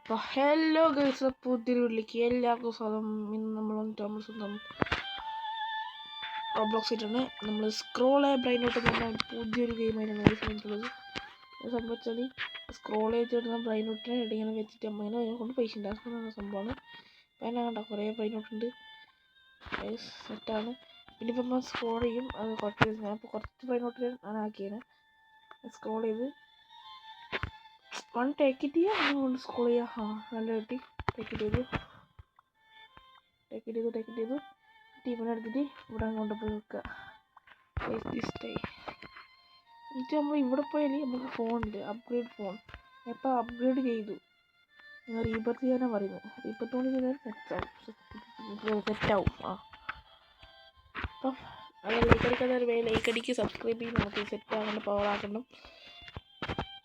അപ്പോൾ hello guys, പുതിയൊരു വീട്ടിലേക്ക് എല്ലാവർക്കും സ്വാഗതം. ഇന്ന് നമ്മൾ സ്വന്തം റോബ്ലോക്സ് ആയിട്ടാണ് നമ്മൾ സ്ക്രോള് ബ്രെയിനോട്ട് എന്ന് പറഞ്ഞാൽ പുതിയൊരു ഗെയിമായിട്ടാണ് സംബന്ധിച്ചുള്ളത്. സംഭവിച്ചാൽ സ്ക്രോൾ ചെയ്തിട്ട് ബ്രെയിനോട്ടിനെ ഇങ്ങനെ വെച്ചിട്ട് അമ്മേനെ കൊണ്ട് പൈസ ഉണ്ടാക്കുന്ന സംഭവമാണ്. അപ്പം ഞാൻ കണ്ട കുറേ ബ്രെയിനോട്ടുണ്ട്, സെറ്റാണ്. പിന്നെ ഇപ്പം നമ്മൾ സ്ക്രോൾ ചെയ്യും, അത് കുറച്ച് ഞാനിപ്പോൾ കുറച്ച് ബ്രെയിനോട്ടിൽ ആണ് ആക്കിയത്. സ്ക്രോൾ ചെയ്ത് വൺ ടേക്ക് ഇറ്റ് ചെയ്യുക, അതുകൊണ്ട് സ്ക്രോൾ ചെയ്യുക. നല്ല കിട്ടി. ടേക്ക് ഇറ്റ് ചെയ്തു ടീമിനെ എടുത്തിട്ട് ഇവിടെ കൊണ്ടുപോയി വെക്കുക. എന്നിട്ട് നമ്മൾ ഇവിടെ പോയാൽ നമുക്ക് ഫോണുണ്ട്, അപ്ഗ്രേഡ് ഫോൺ. ഇപ്പോൾ അപ്ഗ്രേഡ് ചെയ്തു, റീബർത്ത് ചെയ്യാനാണ് പറയുന്നത്. റീബർത്ത് കൊണ്ട് ചെയ്താൽ സെറ്റാവും. അപ്പം അത് ലൈക്ക് അടിക്കുക, സബ്സ്ക്രൈബ് ചെയ്ത് നമുക്ക് സെറ്റാകേണ്ട പവർ ആക്കണം.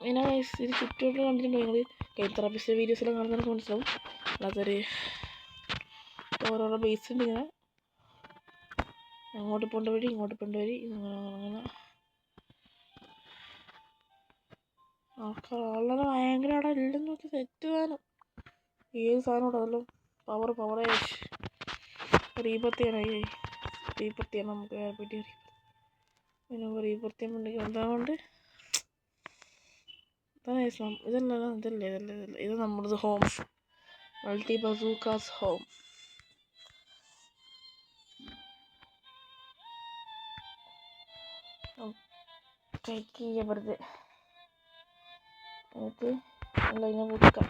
പിന്നെ ഇത് ചുറ്റുവട്ടം കണ്ടിട്ടുണ്ടോ നിങ്ങൾ? കൈത്തറപ്പിച്ച വീഡിയോസിലും കാണുന്നവർക്ക് മനസ്സിലാവും. അതൊരു ഓരോരോ ബേസ് ഉണ്ട്. ഇങ്ങനെ അങ്ങോട്ട് പോകേണ്ട വഴി, ഇങ്ങോട്ട് പോകേണ്ട വഴി, അങ്ങനെ വളരെ ഭയങ്കര അവിടെ എല്ലാം നോക്കി സെറ്റ് സാധനം. ഏത് സാധനം ഉണ്ടല്ലോ പവറേ റീബർത്തിയാണ് നമുക്ക് പറ്റി. പിന്നെ റീബർത്തിയുണ്ടെങ്കിൽ എന്താകൊണ്ട് ഇതല്ലേ ഇത് നമ്മുടേത് ഹോം, മൾട്ടി ബസൂക്കാസ് ഹോം. വെറുതെ എന്നിട്ട് ഇതിനെ കൊടുക്കാം.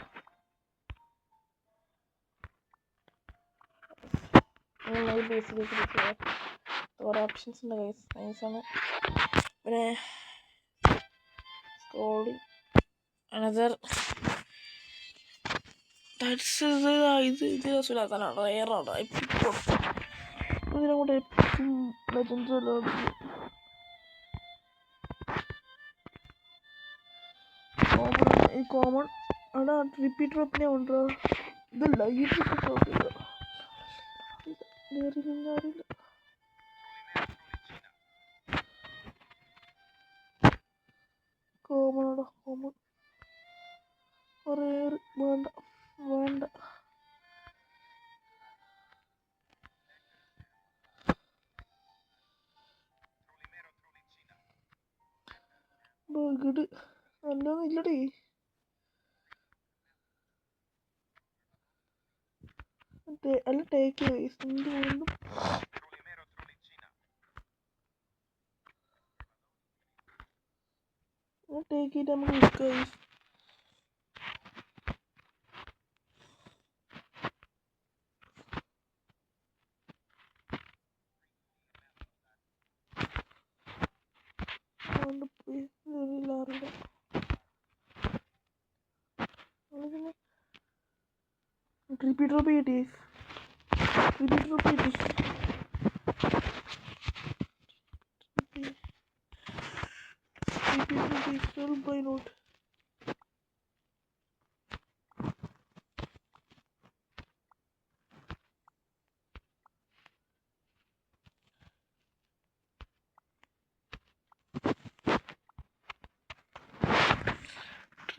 ബേസിലേക്ക് കുറേ ഓപ്ഷൻസ് ഉണ്ട് ഗൈസ്, നൈസാണ്. പിന്നെ സ്ക്രോളിങ് അനദർ ഇത് രസമില്ലാത്തതാണ്, റയറാണ്. ഇതിനങ്ങോട്ട് ലെജൻഡ്സ് എല്ലാം കോമൺ അവിടെ റിപ്പീറ്റ് ഡ്രോപ്പിനെ കൊണ്ടോ. ഇതല്ല ഈ കോമൺ റേർ വേണ്ട. ബഗഡ് നല്ലൊന്നും ഇല്ലടേ. അല്ല ടേക്ക് വീണ്ടും ടേക്ക് ചെയ്ത് നമുക്ക് വിൽക്കാം. റിപ്പീറ്റ് ഡ്രോപ്പ് ചെയ്യട്ടെ. By note.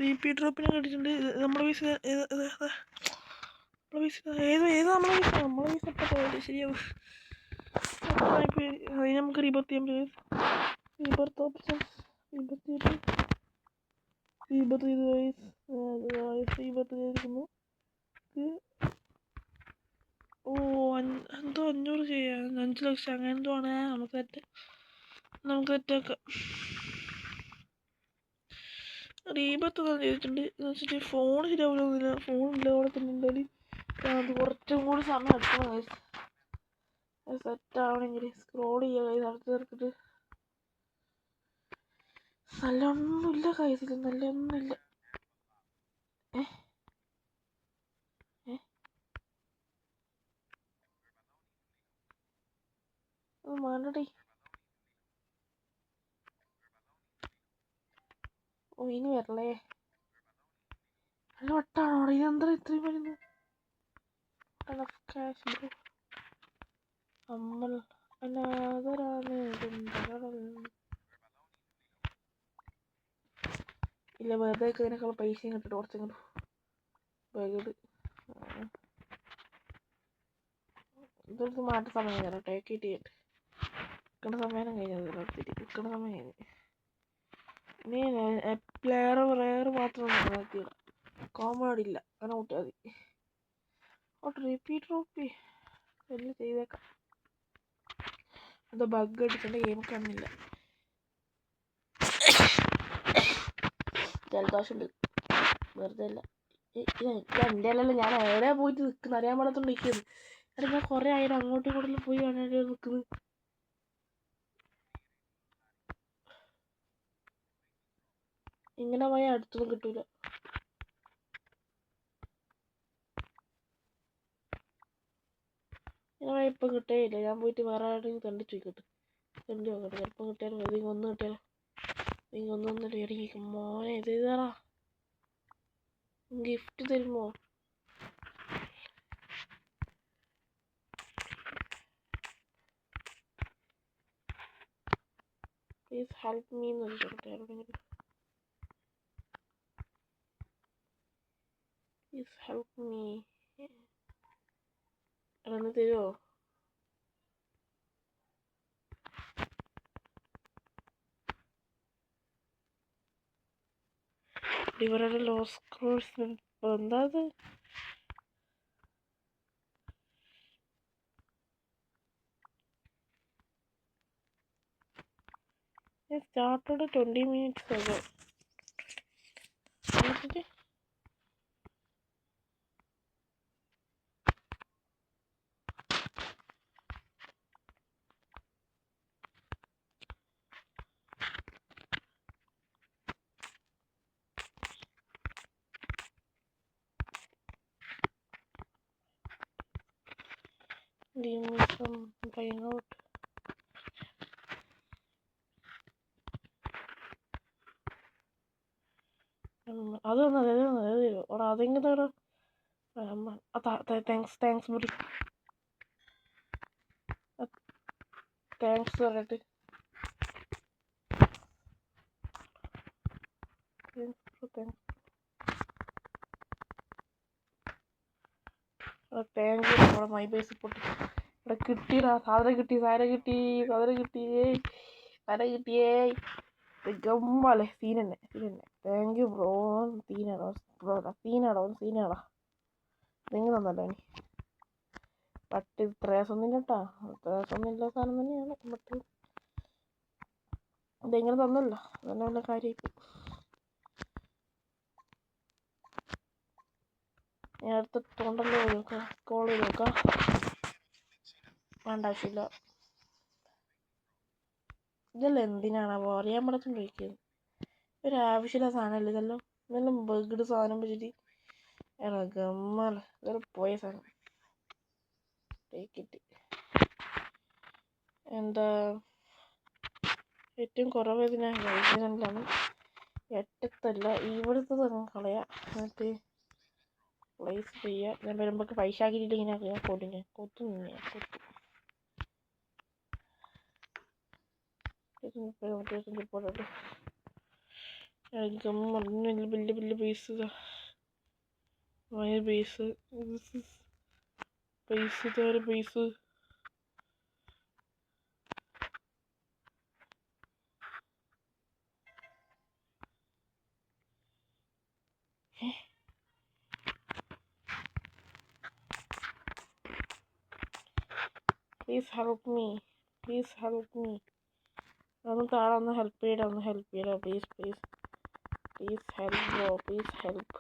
റിപ്പീറ്റ് ഡ്രോപ്പിനെ കണ്ടിട്ടുണ്ട്. നമ്മളെ പൈസ നമ്മളെ പൈസ ഇപ്പം ശരിയാവും. അതിന് നമുക്ക് റീബർത്ത് ചെയ്യാൻ പറ്റും. റീബർത്ത് ഓപ്ഷൻസ് റീബർത്ത് ചെയ്തിരിക്കുന്നു. എന്തോ 500 ചെയ്യാം, 5 ലക്ഷം അങ്ങനെ എന്തോ ആണ്. നമുക്ക് സെറ്റാക്കാം. റീബർത്ത് ചെയ്തിട്ടുണ്ട് എന്ന് വെച്ചിട്ട് ഫോൺ ശരിയാവില്ല. ഫോണില്ല, അവിടെ തന്നെ ഉണ്ടായി. അത് കുറച്ചും കൂടി സമയം എടുക്കണം സെറ്റാവണമെങ്കിൽ. സ്ക്രോൾ ചെയ്യുക അടുത്ത് ചേർത്തിട്ട്. നല്ലൊന്നുമില്ല കൈസിൽ, നല്ലൊന്നുമില്ല. വേണ്ടടേ. ഇനി വരല്ലേ. നല്ല വട്ടാണോ ഇതെന്താ ഇത്രയും വരുന്നത്? ക്യാഷ് ബ്രോ നമ്മൾ അനാഥരാണ്. ഇല്ല, വെറുതെ ഇതിനേക്കാൾ പൈസയും കിട്ടിട്ട് കുറച്ചും കൂടെ ബഗഡ് ഇതൊരു മാറ്റ സമയം തരാം ടേക്ക് ഇട്ട് വിൽക്കണ സമയം കഴിഞ്ഞത് വിൽക്കണ സമയം കഴിഞ്ഞ് ഇനി പ്ലെയർ റെയർ മാത്രം നിർത്തിയില്ല കോമൺ ഇല്ല അങ്ങനെ കൂട്ടിയാൽ മതി റിപ്പീറ്റ് ട്രോഫി എല്ലാം ചെയ്തേക്കാം അത് ബഗ് അടിച്ചെൻ്റെ ഗെയിം കാണുന്നില്ല ജലദോഷമുണ്ട് വെറുതെ അല്ല എൻ്റെ അല്ലല്ലോ ഞാൻ എവിടെയാണ് പോയിട്ട് നിൽക്കുന്നത് അറിയാൻ പാടത്തോണ്ട് നിൽക്കുന്നത് എടാ ഞാൻ കുറേ ആയിരം അങ്ങോട്ടും ഇങ്ങോട്ടും പോയി വേണേ നിൽക്കുന്നത് ഇങ്ങനെ പോയാൽ അടുത്തൊന്നും കിട്ടൂല ഇങ്ങനെ പോയാൽ ഇപ്പം കിട്ടേയില്ല ഞാൻ പോയിട്ട് വേറെ ആരുടെയും തണ്ടി ചോദിക്കട്ടെ തണ്ടി നോക്കട്ടെ ചിലപ്പം കിട്ടിയാലും നിങ്ങൾ ഒന്ന് കിട്ടിയാലോ നിങ്ങൾ ഒന്നിട്ട് ഇറങ്ങിക്കും മോനെ ഇത് ഇതാടാ ഗിഫ്റ്റ് തരുമോ പ്ലീസ് ഹെൽപ്പ് മീ എന്ന് ചോദിച്ചോട്ടെ എവിടെയെങ്കിലും പ്ലീസ് ഹെൽപ്പ് മീ എടാ തരുമോ ഇവരുടെ ലോസ് കോഴ്സ് എന്താ അത് started 20 minutes ago. Give me some brain out. അതൊന്നും ഓടാ അതെങ്ങനെ താങ്ക്സ് ബുറി താങ്ക്സ് പറഞ്ഞിട്ട് താങ്ക് യു നമ്മുടെ മൈ ബേസ് പൊട്ടി ഇവിടെ കിട്ടിയടാ സാധനം കിട്ടിയേ ഗമ്മല്ലേ സീനന്നെ താങ്ക് യു ബ്രോ സീനാടാ നിങ്ങൾ തന്നല്ലോ ഇനി ബട്ട് ഇത് ത്രേസൊന്നുമില്ല കേട്ടാ ത്രേസൊന്നുമില്ല സാധനം തന്നെയാണ് ബട്ട് ഇതെങ്ങനെ തന്നല്ലോ അതന്നെ നല്ല കാര്യമായിപ്പോയി ഞാൻ എടുത്തിട്ടുണ്ടല്ലോ കോൾ ചെയ്ത് നോക്കാം വേണ്ട ആവശ്യമില്ല ഇതെല്ലാം എന്തിനാണ് അറിയാൻ പാടത്തും ചോദിക്കുന്നത് ഒരാവശ്യമില്ല സാധനമല്ല ഇതെല്ലാം ബഗ്ഡ് സാധനം വെച്ചിട്ട് ഗമ്മല ഇതെല്ലാം പോയ സാധനം ടേക്കിട്ട് എന്താ ഏറ്റവും കുറവ് ഇതിനാണ് എട്ടത്തല്ല ഇവിടുത്തെ തന്നെ കളയാം എന്നിട്ട് പ്ലേസ് ചെയ്യുക ഞാൻ വരുമ്പോൾ പൈസ ആക്കിയിട്ട് ഇങ്ങനെ കൊത്തും വലിയ base base Please help me. ഒന്ന് താഴെ ഒന്ന് ഹെൽപ്പ് ചെയ്യടാ please help bro please help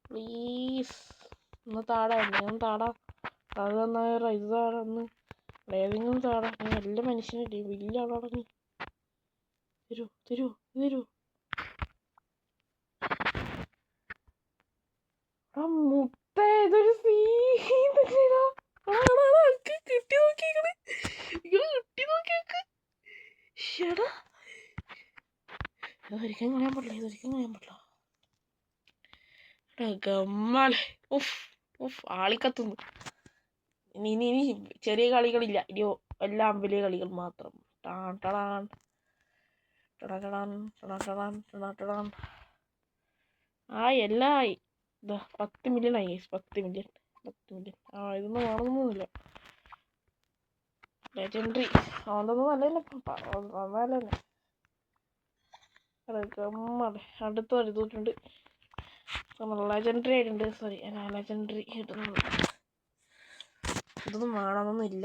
please ഒന്ന് താടാ അത് തന്നാ ഇത് താടാ ഒന്ന് ഏതെങ്കിലും താടാ ഞാൻ എല്ലാ മനുഷ്യനില്ലേ വലിയ ആളാടാ നീ തരൂ ആ മുട്ട ഏതൊരു കിട്ടി നോക്കിയേക്കണ് ഷെടാ ഇതൊരിക്കലും കളയാൻ പറ്റില്ല ഗമ്മാലെ ഉഫ് ഉഫ് ആളിക്കത്തുന്നു. ഇനി ഇനി ഇനി ചെറിയ കളികളില്ല, ഇനിയോ എല്ലാം വലിയ കളികൾ മാത്രം. ടാൻ ടടാൻ ടടാൻ ടടാൻ ടടാൻ ടടാൻ ടടാൻ. എല്ലാം ആയി. 10 മില്യൺ ആയി. 10 മില്യൺ. ഇതൊന്നും വേണമെന്നൊന്നുമില്ല. ലെജൻഡറി അതൊന്നും നല്ലതല്ല. നല്ലതല്ലേ ഗമ്മാലെ. അടുത്ത എഴുതിയിട്ടുണ്ട്. ലെജൻഡറി ആയിട്ടുണ്ട്. സോറി ലെജൻഡറി കിട്ടുന്നത്. ഇതൊന്നും വേണമെന്നൊന്നും ഇല്ല.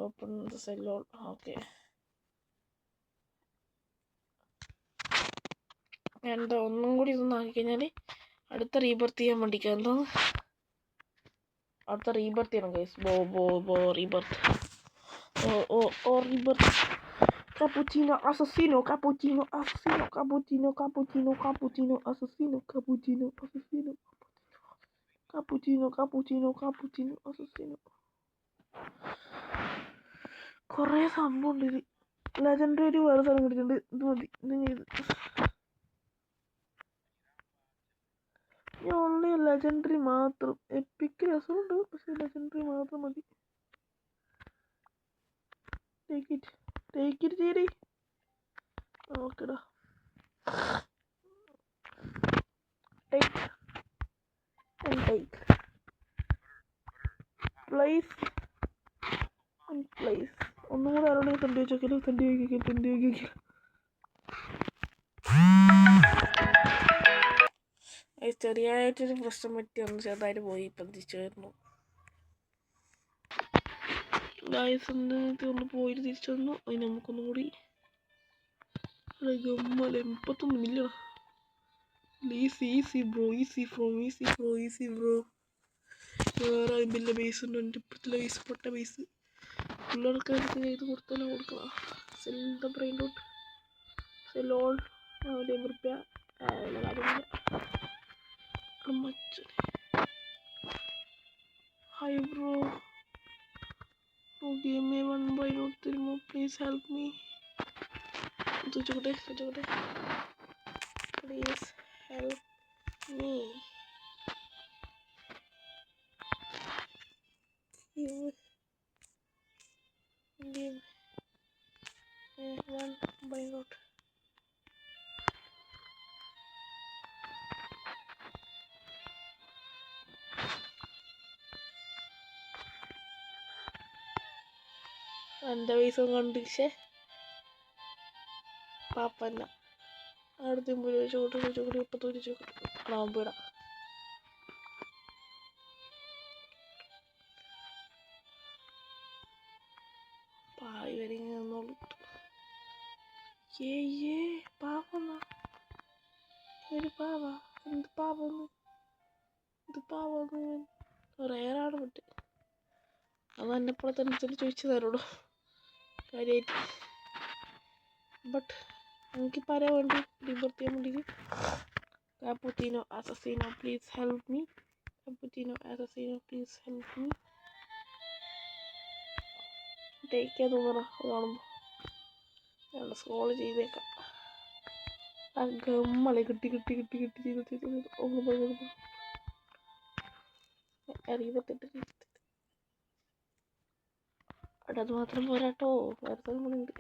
Open Cello. ഓക്കെ, എന്താ ഒന്നും കൂടി ഇതൊന്നും ആക്കിക്കഴിഞ്ഞാൽ അടുത്ത റീബർത്ത് ചെയ്യാൻ വേണ്ടിക്ക്. എന്താണ് അടുത്ത റീബർത്ത് ചെയ്യണം guys. Rebirth. Rebirth. Cappuccino assassino, cappuccino assassino, cappuccino assassino, cappuccino assassino, assassino. കുറേ സംഭവം ഉണ്ട് ഇത്. ലെജൻഡറി വേറെ സ്ഥലം കിട്ടിയിട്ടുണ്ട്. ഇത് മതി. ഓൺലി ലെജൻഡറി മാത്രം. എപ്പിക്ക് രസമുണ്ട്, പക്ഷെ ലെജൻഡറി മാത്രം മതി. ടേക്ക് ഇറ്റ് ചേരി. ഓക്കെടാ. Take place. ഒന്നും കൂടെ ആരോടെ തണ്ടി വെച്ചോക്കല്. ചെറിയായിട്ടൊരു പ്രശ്നം പറ്റി ഒന്ന് ചെറുതായിട്ട് പോയി. ഇപ്പം തിരിച്ചു വരുന്നു ഗായ്സ്. ഒന്ന് പോയിട്ട് തിരിച്ചു വന്നു. അതിന് നമുക്കൊന്നും കൂടി ഗമ്മല 31 മില്യൺ. Easy bro. വേറെ അതിൻ്റെ ബേസ് ഉണ്ട്. എൻ്റെ ഇപ്പോഴത്തെ ബേസ് പൊട്ട ബേസ്. പിള്ളേർക്ക് ചെയ്ത് കൊടുക്കണം. Sell the brain dot. സെലോൾ 100 റുപ്യ. കാര്യമില്ല. Hi bro, give me 1 brain note തരുമോ? Please help me. ചോദിച്ചോട്ടെ. Please help me. Give me 1 brain note. എൻ്റെ പൈസ കണ്ട് പാപ്പന്ന അടുത്ത 50 ചോദിച്ചോട്ടെ. 30 ചോദിച്ചോട്ടെ. വിടാം. പായി വരിങ്ങ എന്നോളൂ. പാവന്ന ഒരു പാവ. എന്ത് പാവന്ന് റേറാണ് വിട്ട്. അത് എന്നെപ്പോലെ തന്നെ ചോദിച്ചു തരോടോ കാര്യമായിട്ട്. ബട്ട് എനിക്ക് പറയാൻ വേണ്ടി റീബർത്ത് ചെയ്യാൻ വേണ്ടി. Cappuccino assassino, please help me. Take ചെയ്യാൻ തോന്നണം കാണുമ്പോൾ. ഞാൻ സ്ക്രോൾ ചെയ്തേക്കാം. ഗമ്മളെ കിട്ടി ചെയ്ത് ഒന്ന് പോയി റീബർത്തിട്ട്. അത് മാത്രം പോരാട്ടോ, വേറെ സ്ഥലങ്ങളുണ്ട്.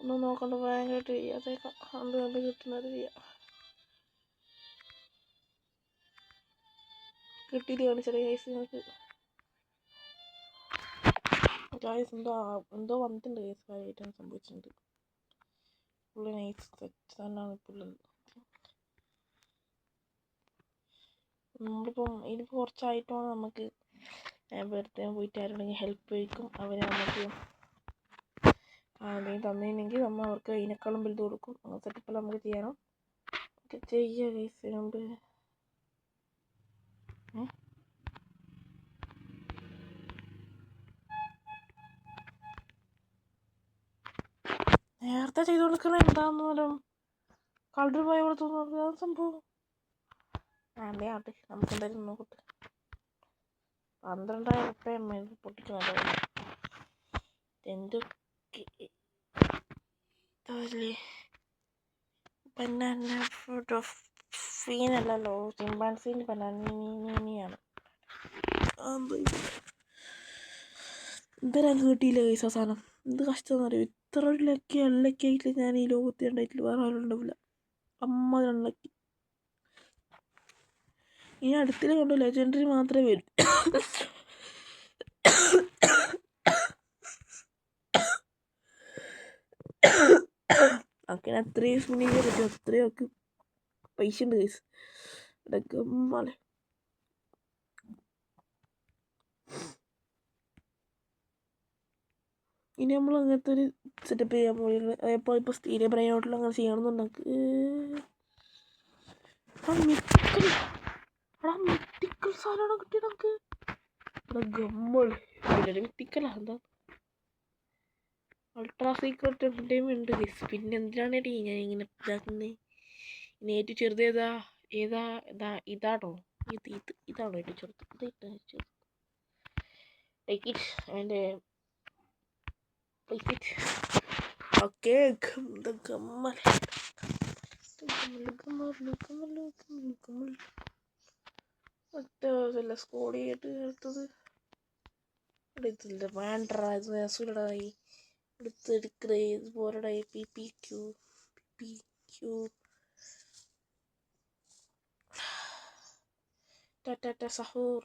ഒന്നും നോക്കണ്ട, ഭയങ്കരമായിട്ട് ചെയ്യാത്തേക്കാം. കണ്ട് കിട്ടുന്നത് ചെയ്യാം. കിട്ടിയിട്ട് കാണിച്ചാൽ ഗൈസ് നിങ്ങൾക്ക്. ഗൈസ് എന്തോ വന്നിട്ടുണ്ട് ഗൈസ്. കാര്യമായിട്ടാണ് സംഭവിച്ചിട്ടുണ്ട്. പുള്ളി നൈസ് സെറ്റ് തന്നെയാണ് പുള്ളി. ഇതിപ്പോൾ കുറച്ചായിട്ടാണ് നമുക്ക് വെറുതെ പോയിട്ട് ആരുണ്ടെങ്കിൽ ഹെൽപ്പ് ചോദിക്കും. അവരെ നമുക്ക് എന്തെങ്കിലും തന്നിട്ടുണ്ടെങ്കിൽ നമ്മൾ അവർക്ക് അതിനേക്കാളും വലുത് കൊടുക്കും. അങ്ങനെ സെറ്റപ്പെല്ലാം നമുക്ക് ചെയ്യണം. ചെയ്യുക ഗൈസ്. മുമ്പ് നേരത്തെ ചെയ്ത് കൊടുക്കണ എന്താണെന്നാലും കളർ പോയ പോലെ തോന്നുന്നു. സംഭവം വേണ്ടേ ആട്ടെ. നമുക്ക് എന്തായാലും നോക്കട്ടെ. 12,000 റുപ്യ പൊട്ടിക്കുന്നുണ്ടോ എന്തൊക്കെ. അതല്ലേ ബനാന ഫ്രൂട്ട് ഓഫ് ഫീനല്ലല്ലോ, ചിമ്പാൻസീൻ്റെ ബനാനയാണ്. ഇതുവരെ എനിക്ക് കിട്ടിയില്ല കൈസ് ആ സാധനം. എന്ത് കഷ്ടമെന്ന് അറിയോ, ഇത്ര ഒരു ലക്കി ആയിട്ട് ഞാൻ ഈ ലോകത്ത് ഉണ്ടായിട്ടില്ല, വേറെ ആരും ഉണ്ടാവില്ല. അമ്മ ലക്കി. ഇനി അടുത്തിൽ കണ്ടു ലെജൻഡറി മാത്രമേ വരൂ. അങ്ങനെ അത്രയും സ്പിൻ ചെയ്യാൻ പറ്റും, അത്രയും ഒക്കെ പൈസ ഉണ്ട് കൈസ്. ഇടയ്ക്ക് അമ്മളെ ഇനി നമ്മൾ അങ്ങനത്തെ ഒരു സെറ്റപ്പ് ചെയ്യാൻ പോയത്. ഇപ്പോൾ സ്റ്റീരിയ ബ്രൈനോട്ടിൽ അങ്ങനെ ചെയ്യണമെന്നുണ്ടെങ്കിൽ മിത്തിക്കൽ സാധനമാണ് കിട്ടിയത് നമുക്ക്. ഗമ്മൾ മിത്തിക്കലാ എന്താ അൾട്രാ സീക്രട്ട് എൻ്റർടൈൻമെൻറ്റ് ഗൈസ്. പിന്നെ എന്തിനാണ് ഞാൻ ഇങ്ങനെ ഇതാക്കുന്നത്? ഇനി ഏറ്റവും ചെറുത് ഇതാണോ? ഇതാണോ ഏറ്റവും ചെറുത്? Take it and place it. Okay, ഗമ്മൽ മറ്റേ സ്കോഡ് ചെയ്തിട്ട് എടുത്തത് എടുത്തില്ല. വേണ്ട, ഇത് രസമില്ലടായി. എടുക്കണേ ഇതുപോലെടായി. പി സഹൂർ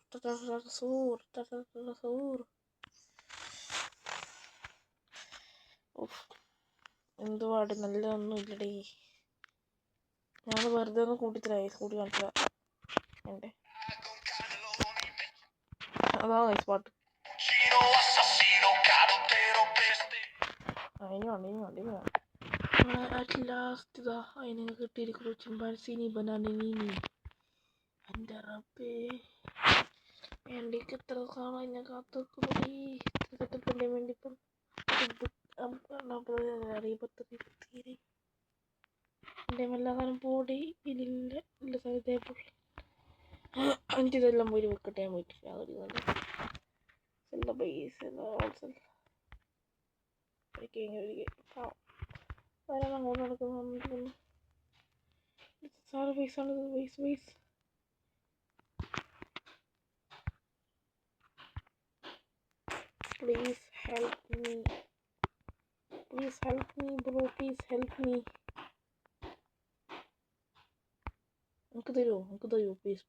എന്തുപാട് നല്ലതൊന്നും ഇല്ലടേ. ഞാൻ വെറുതെ ഒന്ന് കൂട്ടിത്തരായി, കൂട്ടി കാണിച്ചതാ. എൻ്റെ അതാ പാട്ട്. അറ്റ് ലാസ്റ്റ് ഇതാ അതിന് കിട്ടിയിരിക്കുന്നു ചിമ്പാൻസീനി ബനാനീനി. എൻ്റെ റബ്ബേ, വേണ്ടിക്ക് എത്ര കാണാൻ ഞാൻ കാത്തുനിൽക്കുന്നു. സെറ്റപ്പിൻ്റെ വേണ്ടി ഇപ്പം അറിയപ്പത്തീരെ എൻ്റെ എല്ലാ കാലം പോടി ഇതില്ല ഇല്ല ഇതേപോലെ. എനിക്കിതെല്ലാം പോയി വെക്കട്ടെ. ഞാൻ പോയിട്ട് അതൊരു നല്ല ബേസ് വരാൻ അങ്ങോട്ട് നടക്കുന്നു. സാറ് ബേസാണ്, base. Please help me bro, please help me. നമുക്ക് തരുമോ പ്ലീസ്.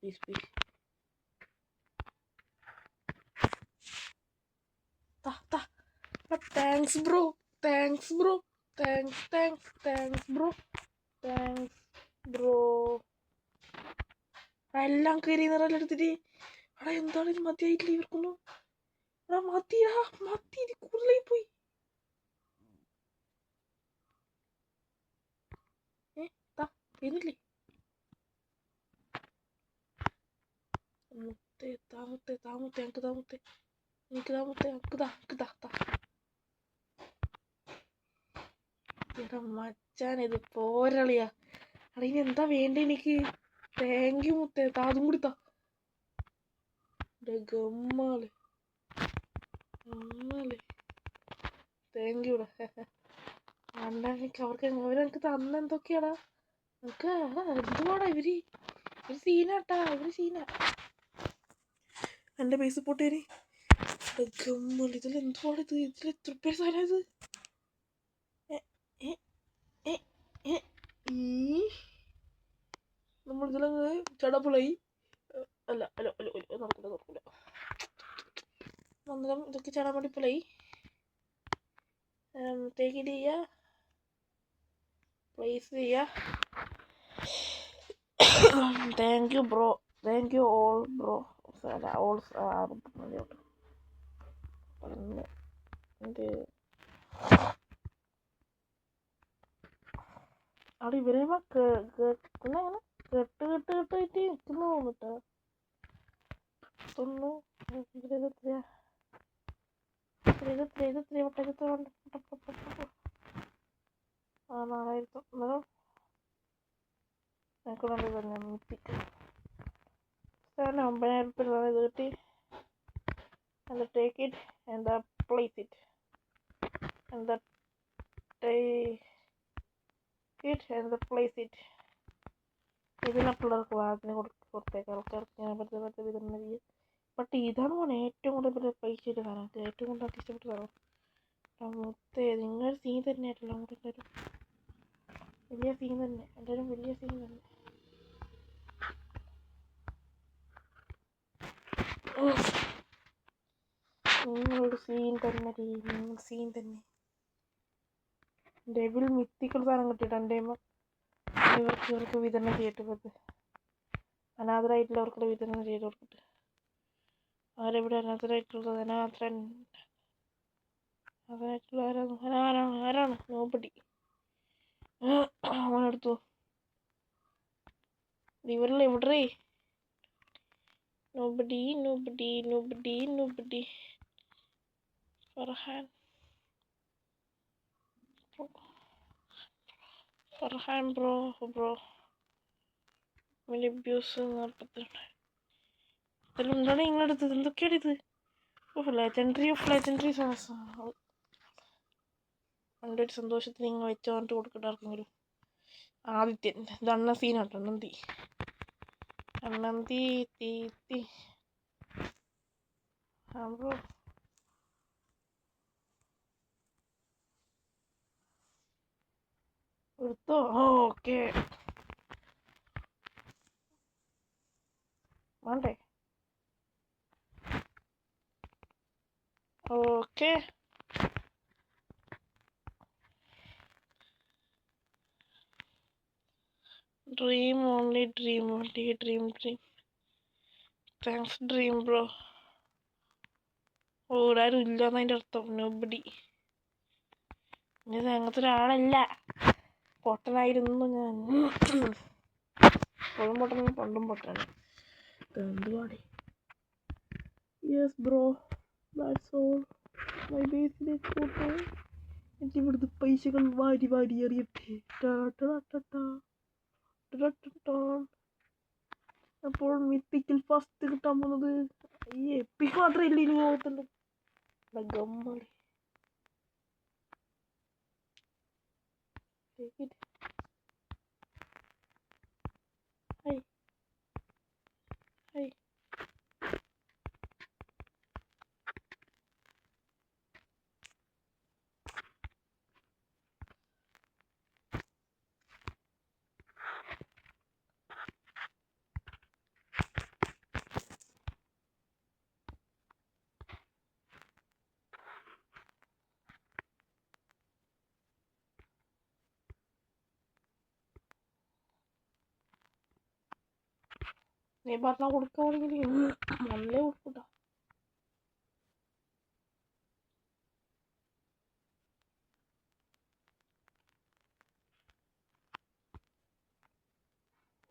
Thanks bro. എല്ലാം കയറി നിറയെല്ലാം എടുത്തിട്ട് എടാ എന്താണ് ഇത് മതിയായിട്ടില്ല ഇവർക്കൊന്നും. എടാ മതി ഇത് കൂടുതലായി പോയി. എന്നില്ലേ എടാ മച്ചാൻ ഇത് പോരളിയാ. എടാ ഇനി എന്താ വേണ്ട എനിക്ക്? താങ്ക് യു മുത്തേ, അതും കൂടി ഗമ്മാള് താങ്ക് യൂടാ. എനിക്ക് അവരെനിക്ക് തന്ന എന്തൊക്കെയാടാ നമുക്ക്. എന്തുവാടാ ഇവര് സീനാട്ടാ, സീനാ. എൻ്റെ പൈസ പോട്ടേരി ഗമ്മൾ. ഇതിലെന്തുവാണ് ഇതിൽ എത്ര പേര് സാധനം ഇത്? നമ്മളിതിലങ്ങ് ചടപ്പിളായി. അല്ല നടക്കൂല. അന്നേരം ഇതൊക്കെ ചാടാൻ വേണ്ടി പിളായി. ടേക്ക് ഇറ്റ് ചെയ്യുക, പ്ലേസ് ചെയ്യുക. Thank you bro, thank you all bro. All അവിടെ ഇവരെ കെട്ടിട്ട് നിൽക്കുന്നു തോന്നിട്ടാ. ഇത് കിട്ടി. and take it and place it and it and place it. ഇതിനെ പിള്ളേർക്ക് വാങ്ങിന് കൊടുത്തേക്ക് ആൾക്കാർക്ക് ഞാൻ വെറുതെ വിതരണം ചെയ്യും. ബട്ട് ഇതാണ് മോനെ ഏറ്റവും കൂടുതൽ പൈസ ഒരു സാധനം, ഏറ്റവും കൂടുതൽ ഇഷ്ടപ്പെട്ട സാധനം. മൊത്തേ നിങ്ങൾ സീൻ തന്നെ ആയിട്ടില്ല, അങ്ങോട്ട് എല്ലാവരും വലിയ സീൻ തന്നെ, എല്ലാവരും വലിയ സീൻ തന്നെ. നിങ്ങളൊരു സീൻ തന്നെ, നിങ്ങൾ സീൻ തന്നെ. ഡെവിൾ മിത്തിക്കൽ സാധനം കിട്ടിയിട്ട് എൻ്റെ ഇവർക്ക് വിതരണം ചെയ്തിട്ട് അനാഥരായിട്ടുള്ളവർക്ക് വിതരണം ചെയ്ത് കൊടുത്തിട്ട്. ആരെവിടെ അനാഥരായിട്ടുള്ളത്? അനാഥരായിട്ടുള്ള ആരാണ്? നോബഡി. അവനെടുത്തു. ഇവരിൽ എവിടെ? നോബഡി. Farhan bro abuse 42. എന്താണ് നിങ്ങളെടുത്തത്? എന്തൊക്കെയാണ് ഇത്? ലെജൻഡറി എൻ്റെ ഒരു സന്തോഷത്തിന് നിങ്ങൾ വെച്ച് പറഞ്ഞിട്ട് കൊടുക്കട്ടെ ആർക്കെങ്കിലും. ആദിത്യൻ ദണ്ണ സീനാട്ടോ. അണ്ണന്തി തീ ബ്രോ. എടുത്തോ? ഓക്കെ വേണ്ടേ? Okay dream thanks dream bro. ആരും ഇല്ലാന്ന് അതിൻ്റെ അർത്ഥം. നോബഡി. ഇത് അങ്ങനത്തെ ഒരാളല്ല, പൊട്ടനായിരുന്നു ഞാൻ. ഇപ്പോഴും പൊട്ടനാണ്, പണ്ടും പൊട്ടനാണ്. എന്തുപാടി? Yes bro, that's all. My ബേസിലേക്ക് പോട്ടെ. എനിക്ക് ഇവിടുത്തെ പൈസകൾ വാരി എറിയട്ടെ. അപ്പോൾ മിത്തിക്കൽ ഫസ്റ്റ് കിട്ടാൻ പോകുന്നത് ഈ എപ്പിക് മാത്രമല്ല ഇനി ലോകത്തുള്ളൂ. ഗമ്മളി. ഹൈ നീ പറഞ്ഞാൽ കൊടുക്കുകയാണെങ്കിൽ നല്ലേ കൊടുക്കൂട്ടാ.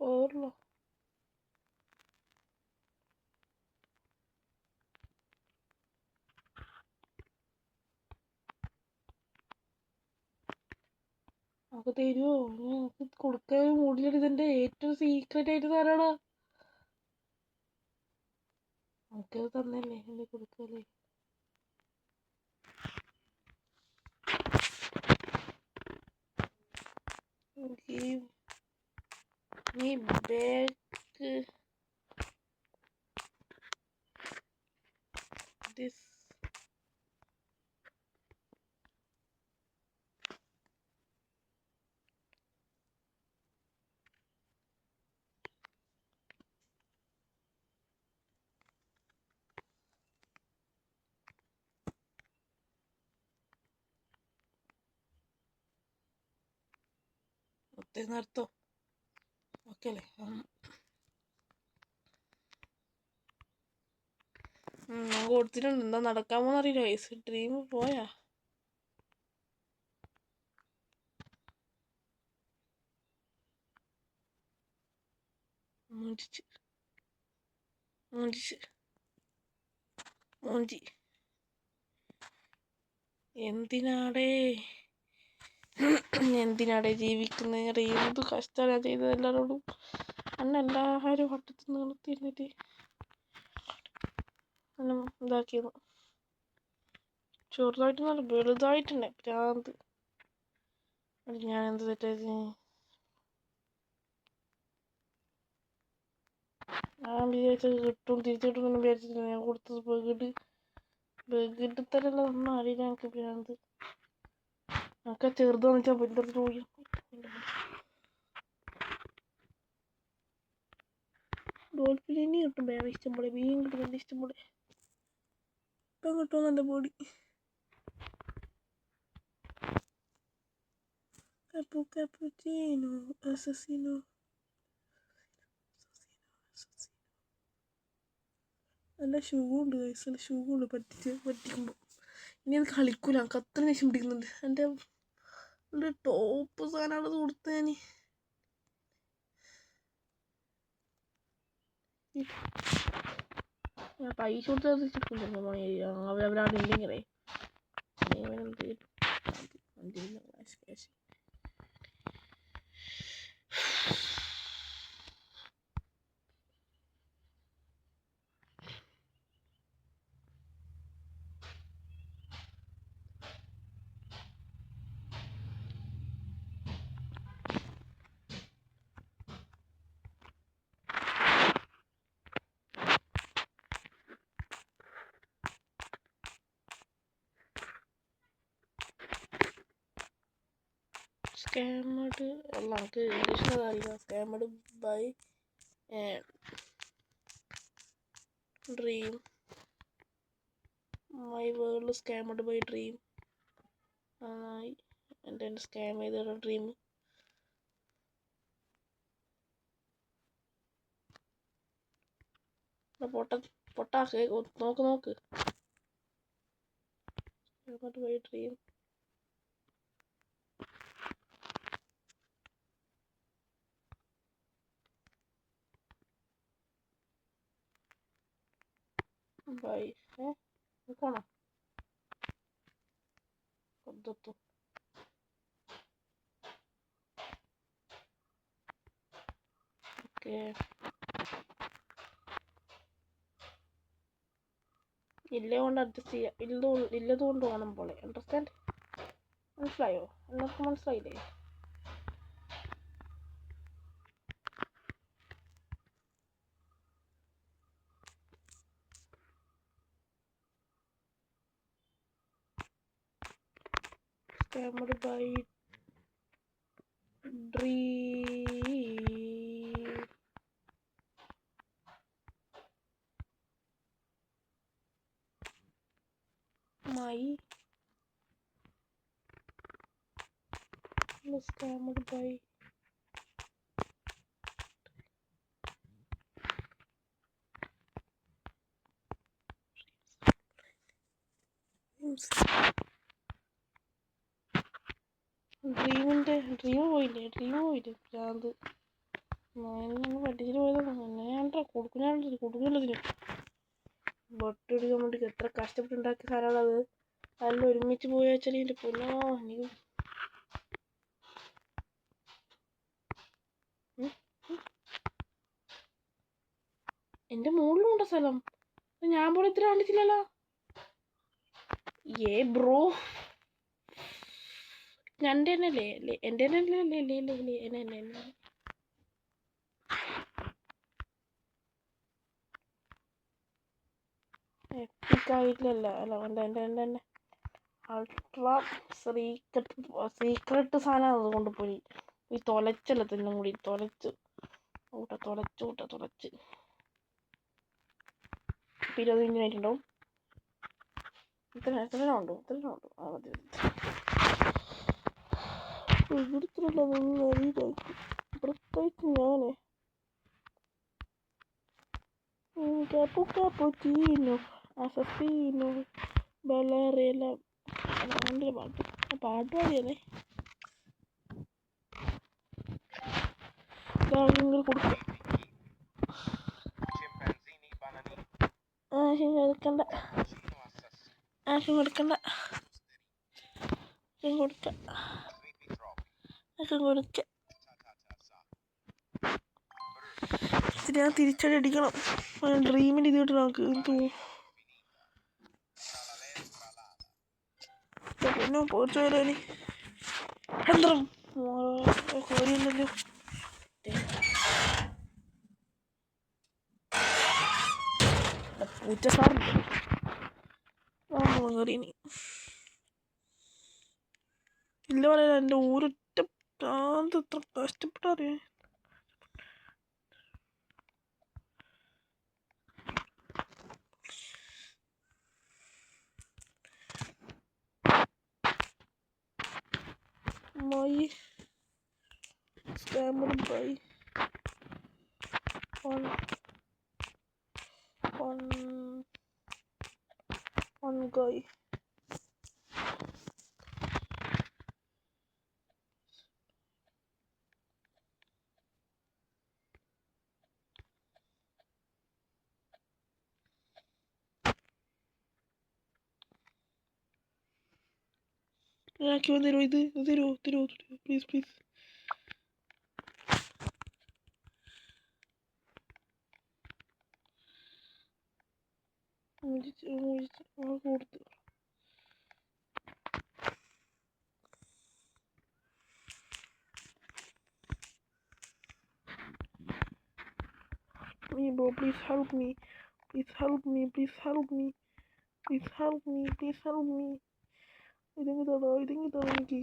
ഓർല്ലോ നമുക്ക് തരുമോ? നമുക്ക് കൊടുക്കാൻ മൂടിയിട്ട് ഇതിൻ്റെ ഏറ്റവും സീക്രട്ട് ആയിട്ട് തരാടാ. നമുക്കത് തന്നല്ലേ, എന്നെ കൊടുക്കല്ലേ. Give me back this. നിർത്തോ? ഓക്കെ അല്ലേ? ഞാൻ കൊടുത്തിട്ടുണ്ട്. എന്താ നടക്കാൻ പോകുന്നറിയില്ല. വയസ്സ് ഡ്രീം പോയാ മൂഞ്ചി. എന്തിനാടേ ജീവിക്കുന്നത്? എന്ത് കഷ്ടമാണ് ചെയ്തത് എല്ലാവരോടും. എല്ലാവരും വട്ടത്തിൽ നിർത്തിയിരുന്നിട്ട് എല്ലാം ഇതാക്കിയത്. ചെറുതായിട്ട് നല്ല വലുതായിട്ടുണ്ടേ ഭ്രാന്ത്. ഞാൻ എന്ത് തെറ്റായത്? ഞാൻ വിചാരിച്ചത് കിട്ടും, തിരിച്ചു കിട്ടുമെന്ന് വിചാരിച്ചില്ല. ഞാൻ കൊടുത്തത് ബഗിട്ട് തരല്ല, ഒന്നും അറിയില്ല. എനിക്ക് ഭ്രാന്ത്. ഒക്കെ ചെറുതാന്ന് വെച്ചാൽ വലിയ ചോദിക്കും. ഡോൾഫിൻ ഇനി കിട്ടും, വേറെ ഇഷ്ടം പോലെ. മീൻ കിട്ടും, എൻ്റെ ഇഷ്ടം പോലെ. ഇപ്പം കിട്ടുമെന്ന് എൻ്റെ ബോഡി. Cappuccino, assassino. നല്ല ഷൂ ഉണ്ട് ഗൈസ്, നല്ല ഷൂ ഉണ്ട്. പറ്റിക്കുമ്പോൾ ഇനി അത് കളിക്കൂല. എനിക്ക് അത്ര ദേഷ്യം പിടിക്കുന്നുണ്ട്. എൻ്റെ ടോപ്പ് സാധനമാണ് അത് കൊടുത്തത്. ഞാൻ പൈസ കൊടുത്തത് അവരവിടെ ഇല്ലെങ്കിലേ ക്യാഷ്. സ്കാമഡ് അല്ല, നമുക്ക് ഇംഗ്ലീഷിൽ അറിയാം. Scammed by dream. My world scammed by dream. നന്നായി. എൻ്റെ സ്കാം ചെയ്ത ഡ്രീം. പൊട്ടാക്ക് നോക്ക്. സ്കാമഡ് ബൈ ഡ്രീം. ബൈ നോക്കണോ? കൊണ്ടത്തു. ഓക്കെ, ഇല്ലേ കൊണ്ട് അഡ്ജസ്റ്റ് ചെയ്യാം. ഇല്ലത് കൊണ്ട് ഓണം പോലെ. അണ്ടർസ്റ്റാൻഡ്? മനസ്സിലായോ? എല്ലാവർക്കും മനസ്സിലായില്ലേ? Scammed by Dream. My scammed by dream പോയില്ലേ? ഭ്രാന്ത്. പറ്റിച്ചിട്ട് പോയതാണ്. ഞാൻ കൊടുക്കുന്നില്ലതിന്. ബൊട്ടെടുക്കാൻ വേണ്ടി എത്ര കഷ്ടപ്പെട്ടുണ്ടാക്കിയ സാധനമാണത്. അതെല്ലാം ഒരുമിച്ച് പോയി വെച്ചാൽ എൻ്റെ പൊന്നോ. എനിക്ക് എൻ്റെ മുകളിലുണ്ടോ സ്ഥലം? ഞാൻ പോലും ഇത്ര കണ്ടിട്ടില്ലല്ലോ. ബ്രോ, എൻ്റെ തന്നെയല്ലേ? എൻ്റെ തന്നെ എപ്പിക്കായിട്ടില്ലല്ലോ. അല്ല, എൻ്റെ അൾട്രാ സീക്രട്ട് സാധനം അത് കൊണ്ടുപോയി ഈ തൊലച്ചല്ല തിന്നും കൂടി. തൊലച്ച് 20 മിനിറ്റ് ഉണ്ടാവും. ഇത്ര ഉണ്ടോ? ആ മതി. ഇവിടുത്തുള്ളതൊന്നും അറിയില്ല പ്രത്യേകിച്ച്. ഞാനേ cappuccino, assassino, ballerina. അതിൻ്റെ പാട്ട് പാടിയല്ലേ. നിങ്ങൾ കൊടുക്കാം. ആശം കൊടുക്കണ്ട. ഞാൻ തിരിച്ചടി അടിക്കണം. ഡ്രീമിൻ്റെ ഇത് കിട്ടണം നമുക്ക്. പിന്നെ പോയിട്ട് വരാനി യന്ത്രം കോരിയല്ലോ. പൂച്ച സാറുണ്ട് കയറിനി ഇല്ല പറയാ. എൻ്റെ ഊരൊറ്റ പ്രാന്ത് എത്ര കഷ്ടപ്പെട്ടറിയാം. My scammer by one guy. എനിക്ക് വന്നേരോ ഇത് തരുമോ പ്ലീസ് പ്ലീസ്. കൊടുത്തു me bro, please help me, please help me, please help me, please help me, please help me. ഇതെങ്കിൽ തടോ എനിക്ക്.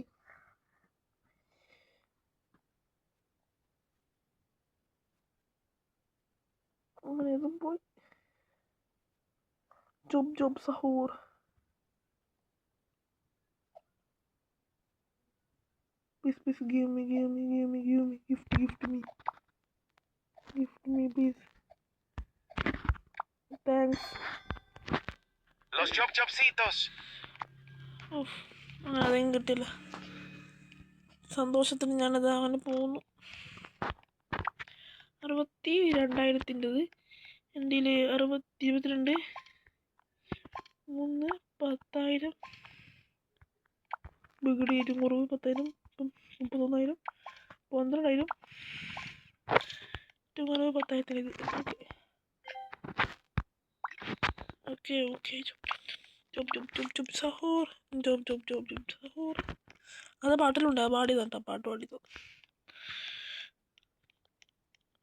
അങ്ങനെ ഇതും പോയി. Job Zahoor. Please give me gift me please. Thanks. Los chopsitos. അതെയും കിട്ടില്ല. സന്തോഷത്തിന് ഞാനത് അങ്ങനെ പോകുന്നു. 62,000 എൻ്റെ 22 3 10,000 ബിഗഡി 200 10,000 31,000 12,000 200 10,000 ഓക്കെ ജോബ് സഹൂർ ജോബ് സഹൂർ. അത് പാട്ടിലുണ്ട്. ആ പാടിയതാ പാട്ട് പാടിയത്.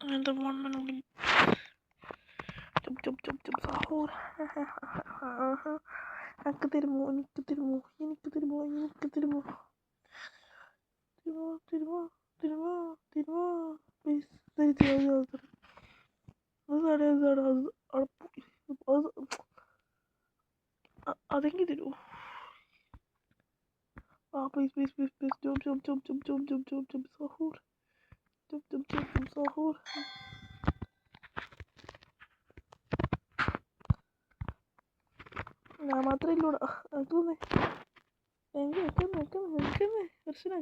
അങ്ങനത്തെ മണ്ണിനുള്ളിൽ ജോബ് സഹൂർ. എനിക്ക് തരുമോ പ്ലീസ്. അതെങ്കിൽ തരുമോ? പ്ലീസ് ജോബ് സഹൂർ. ജോബ് സഹൂർ. ഞാൻ മാത്രമേ ഇല്ലൂടാ. എനിക്കൊന്നേ പ്രശ്നം.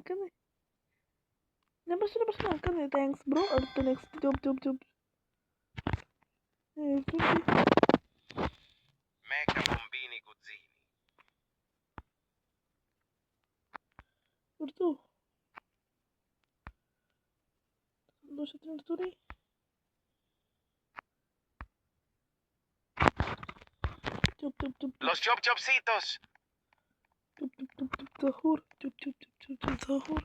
Thanks bro. അടുത്ത next job Mega bombini cuzzini. എടുത്തു. സന്തോഷത്തിന് എടുത്തൂടെ? Los chopsitos. സഹൂർ. സഹൂർ.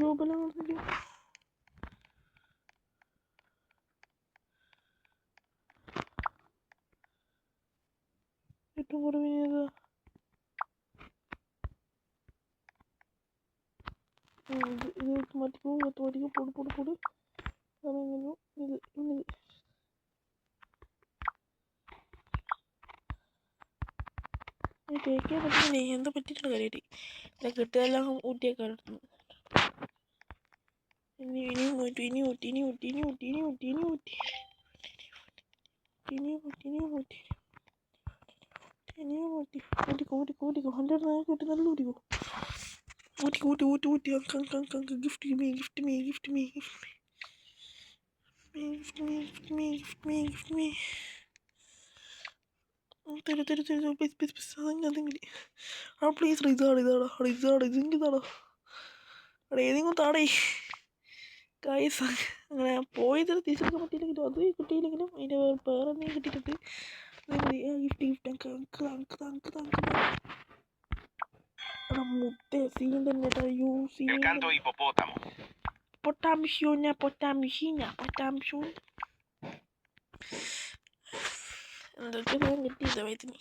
ജോബെല്ലാം നടന്നില്ല. ഏറ്റവും കുറവിനേതാ? ഇത് മാറ്റിക്കോ പൊട്. അതെങ്ങനെയോ ഇത് കേൾക്കാൻ പറ്റുന്നില്ലേ? എന്താ പറ്റിയിട്ടുണ്ട് കാര്യമായിട്ട്. ഞാൻ കിട്ടിയതെല്ലാം ഊട്ടിയേക്കാടുന്നു. ഇനിയും ഊട്ടിക്കോ. എൻ്റെ കൂട്ടി നല്ല ഊട്ടിക്കോ. ഊട്ടി. Gift me. തരൂ തരൂ തരൂ പ്ലീസ് പ്ലീസ് പ്ലീസ് അതെങ്കിൽ ആ പ്ലീസ് ഇതെങ്കിതാടാ അവിടെ ഏതെങ്കിലും താടേ ഗൈസ്. അങ്ങനെ പോയത് തിരിച്ചെടുക്കാൻ പറ്റിയില്ലെങ്കിലും അത് കിട്ടിയില്ലെങ്കിലും അതിൻ്റെ വേറെ എന്തെങ്കിലും കിട്ടിയിട്ടുണ്ട്. മുട്ടേ സീൻ തന്നെ Il canto ippopotamo. പൊട്ടാമിഷൂന എന്തൊക്കെ കിട്ടിയില്ല വയറ്റിന്.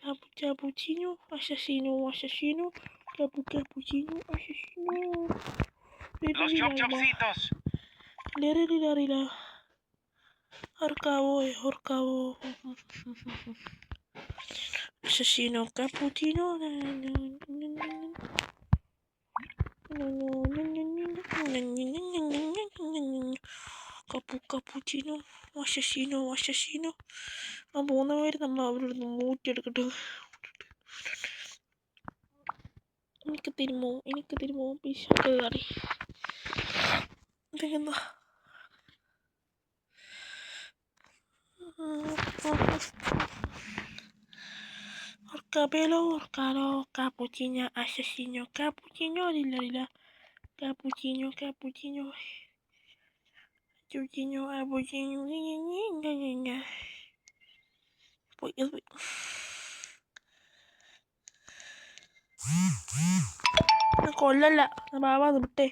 Cappuccino, assassino, cappuccino, assassino. Los chopcitos. Lerila. Horcavo. Assassino, cappuccino. Cappuccino, assassino. ആ 3 പേര് നമ്മൾ അവരോട് മൂട്ടിയെടുക്കട്ടെ. എനിക്ക് തരുമോ പിശുക്ക് കറി ഇതെന്താ Orcalo, cappuccino, assassino, cappuccino, lilla, cappuccino, Poi. കൊല്ലല്ല Baba വിട്ടേ.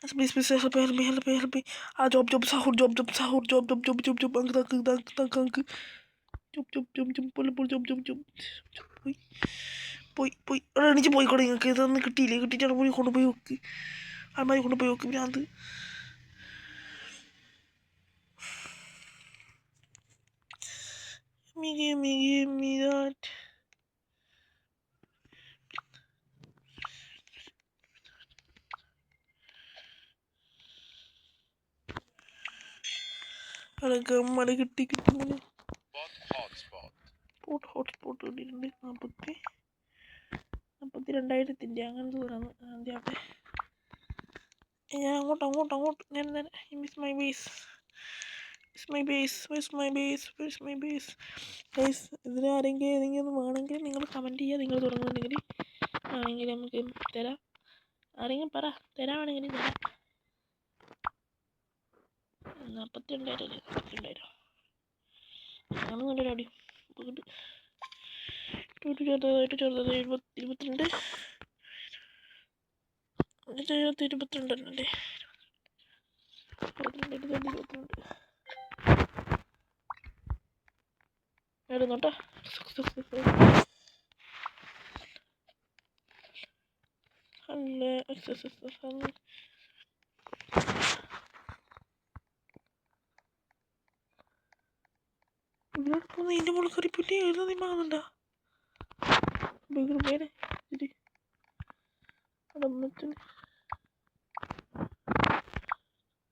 Please help me. Job sahur job ank job പോയി എണീച്ച് പോയിക്കോട്ടെ. നിങ്ങൾക്ക് ഇതൊന്നും കിട്ടിയില്ലേ? കിട്ടിയിട്ടാണ് പോയി കൊണ്ടുപോയി വെക്ക്. അമ്മായി കൊണ്ടുപോയി വെക്ക്. ഭ്രാന്ത്. Give me that. ഗമ്മട കിട്ടി ഹോട്ട്സ്പോട്ട് കിട്ടിയിട്ടുണ്ട്. 42,000 അങ്ങനെ ദൂരമാണ്. ആദ്യമാവട്ടെ ഞാൻ അങ്ങോട്ട് ഞാൻ മിസ് മൈ ബേസ് ഗൈസ്. ഇതിന് ഏതെങ്കിലും ഒന്ന് വേണമെങ്കിൽ നിങ്ങൾ കമൻറ്റ് ചെയ്യുക. നിങ്ങൾ തുടങ്ങുന്നുണ്ടെങ്കിൽ ആണെങ്കിൽ നമുക്ക് തരാം. ആരെങ്കിലും പറ തരാമാണെങ്കിൽ തരാം. 42,000 അങ്ങനെ നല്ലൊരു അടി ചെറുതായിട്ട് 22 22 നോട്ടാ. അല്ലേ ഇതിന്റെ മുകളിൽ കറിപ്പറ്റി എഴുതാൻ നിമാകുന്നുണ്ടാ പേര്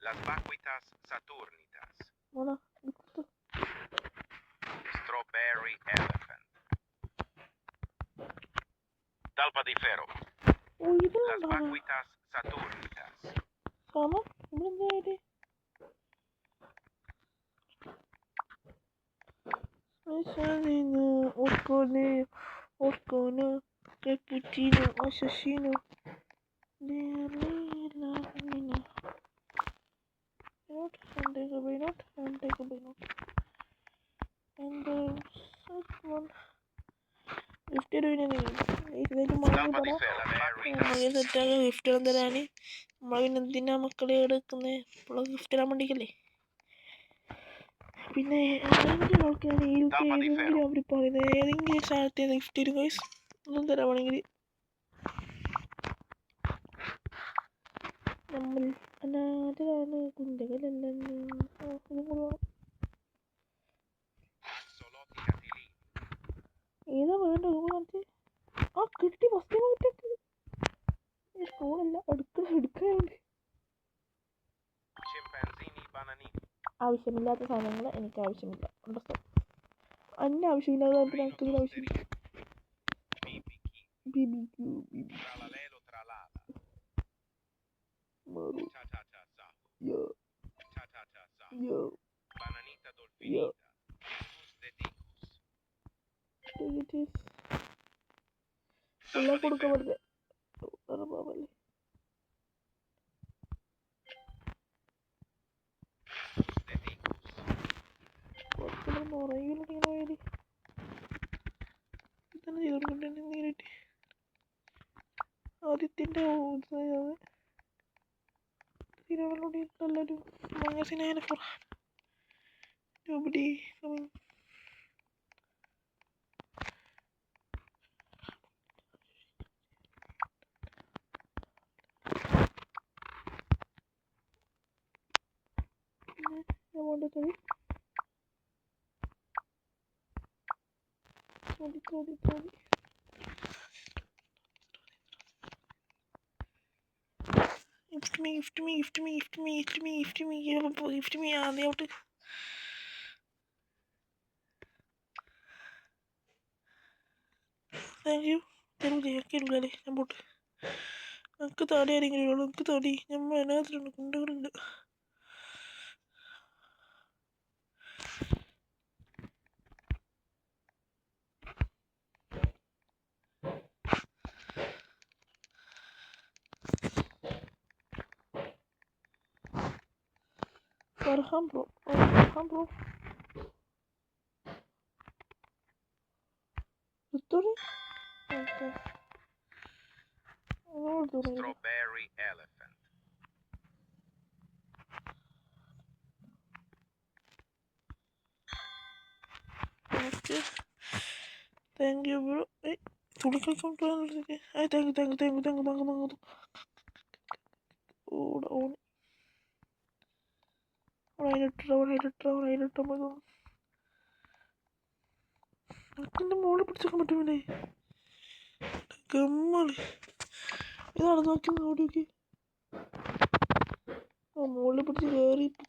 Las vacuitas saturnitas. Strawberry elephant. Talpa di ferro. Las vacuitas saturnitas. Sama? ഇവിടെ Orcone, cappuccino, assassino. Not untakeable note. And such one. Gifted സെറ്റാകെ ഗിഫ്റ്റ് ഇടാൻ തരാന് നമ്മളെ പിന്നെ എന്തിനാ മക്കളെ എടുക്കുന്നത്? ഇപ്പോൾ ഗിഫ്റ്റ് ഇടാൻ വേണ്ടിക്കല്ലേ. പിന്നെ ആൾക്കാർ ഏതെങ്കിലും അവർ പറയുന്നത് ഏതെങ്കിലും സാധനത്തെ ഗിഫ്റ്റ് തരും ഗൈസ്. ഒന്നും തരാണെങ്കിൽ നമ്മൾ അനാഥരാണ്, കുന്തകളല്ലെന്ന്. ഏതാ വേണ്ട കാണിച്ച്. ആ കിട്ടി ഫസ്റ്റ് കിട്ടി. സ്കൂളല്ല എടുക്കാനുണ്ട്. ആവശ്യമില്ലാത്ത സാധനങ്ങൾ എനിക്ക് ആവശ്യമില്ല. അന്നെ ആവശ്യമില്ലാതെ നമുക്ക് ആവശ്യമില്ല. Yo. Yeah. Finita. Ticus de ticus. Take it. Talpa di കൊടുക്കാൻ ferro. പറ്റില്ല. De ticus. കുറച്ചൊന്നും ഉറങ്ങിയില്ല ഇങ്ങനെ പോയാല് ഇതന്നെ ചെയ്തോണ്ടിട്ട് നേരിട്ട് ആദ്യത്തിൻ്റെ സ്ഥിരവല്ലോടെ എല്ലാവരും മാഗസിനായാലും four nobody coming. I wanted to sorry. Gift me. They have to. Thank you. കേൾക്കാല്ലേ ഞാൻ പോട്ട് എനിക്ക് താടി ആരെങ്കിലും ഉള്ളൂ എനിക്ക് താടി ഞമ്മ അതിനകത്തുണ്ട് കുണ്ടുകളുണ്ട് Farhan bro. Story? Okay. Strawberry elephant. Okay. Thank you bro. Hey, തുണിക്കളിക്കാൻ പറ്റുക താങ്ക് യു ഓൺ അതിലിട്ടോ എനിക്കെൻ്റെ മോളെ പിടിച്ചേക്കാൻ പറ്റുമല്ലേ ഗമ്മള് ഇതാണ് നോക്കി ഓടിയൊക്കെ ആ മോളിൽ പിടിച്ച്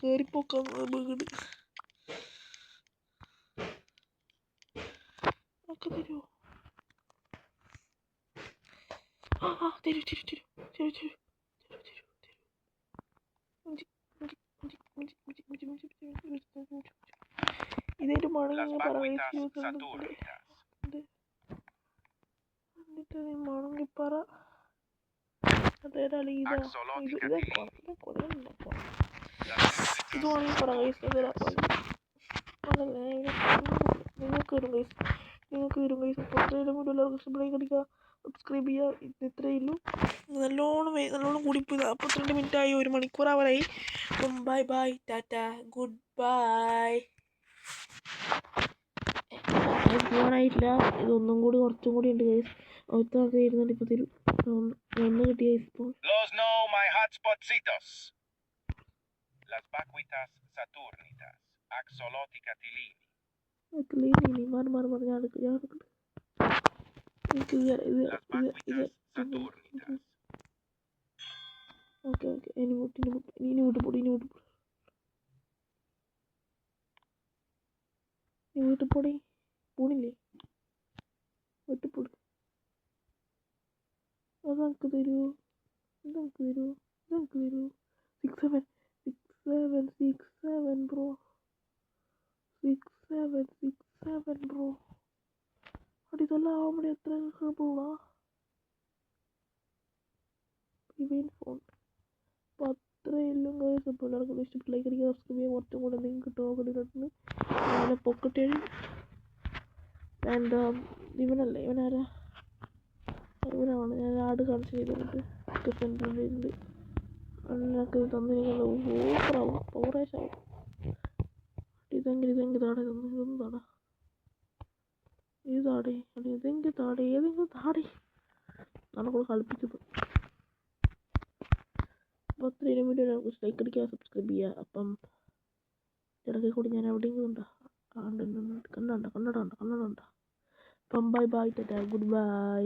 കയറിപ്പോക്കാൻ വീട് ഒക്കെ തരുമോ തരൂ ഇതായിട്ട് മണങ്ങി പറ അതേതാണ് ഇത് വേണമെങ്കിൽ പറ നിങ്ങൾക്ക് വരും ഗൈസ് അപ്പോൾ അത്രയും വീഡിയോ എല്ലാവർക്കും ഇഷ്ടപ്പെടുക അടിക്കുക സബ്സ്ക്രൈബ് ചെയ്യുക ഇത് ഇത്രയേ ഉള്ളൂ നല്ലോണം കൂടിപ്പോയി 42 മിനിറ്റായി 1 മണിക്കൂർ ആവാറായി അപ്പം ബൈ ടാറ്റ ഗുഡ് ബൈ പോകാനായിട്ടില്ല ഇതൊന്നും കൂടി കുറച്ചും കൂടി ഉണ്ട് ഗൈസ് ഒത്തൊക്കെ ഇരുന്നിട്ട് ഇപ്പോൾ തരും ഒന്ന് കിട്ടിയ ഇപ്പോൾ Los no my hotspotcitos. Las vacuitas saturnitas. Axolotica tilini. മാറി ഞാൻ എടുക്കട്ടെ Las vacuitas saturnitas. ഓക്കെ ഇനി വീട്ടിൽ പോടി പോണില്ലേ വെട്ടിപ്പൊടി അതെനിക്ക് തരൂ 67 ബ്രോ 67 ബ്രോ അടിതല്ല ആവുമ്പോൾ എത്ര ബ്രോടാ ഇവൻ ഫോൺ അപ്പോൾ അത്രയെല്ലാം ഗൈസ് അപ്പോൾ എല്ലാവർക്കും ഇഷ്ടപ്പെട്ട ലൈക്ക് അടിക്കുക സബ്സ്ക്രൈബ് ചെയ്യുക കുറച്ചും കൂടെ എന്തെങ്കിലും കിട്ടുമോ കണ്ടിട്ടുണ്ട് അങ്ങനെ പൊക്കറ്റ് എന്താ ഇവനാരാ ഇവനാണ് ഞാൻ ആട് കാണിച്ച് ചെയ്തിട്ട് ഫ്രണ്ടിലുണ്ട് അതിനൊക്കെ തന്നിരിക്കുന്ന ഓഫറാവും പവറേഷാവും ഇതെങ്കിൽ താടെ ഇതൊന്നും താടാ ഇതെങ്കിൽ താടെ ഏതെങ്കിലും താടെ നമ്മളെ കളിപ്പിച്ചത് അപ്പോൾ അത്രയും വീഡിയോ ലൈക്ക് അടിക്കുക സബ്സ്ക്രൈബ് ചെയ്യുക അപ്പം ഇടയ്ക്ക് കൂടി ഞാൻ എവിടെയെങ്കിലും ഉണ്ടോ കണ്ണട അപ്പം ബൈ ടാറ്റ ഗുഡ് ബൈ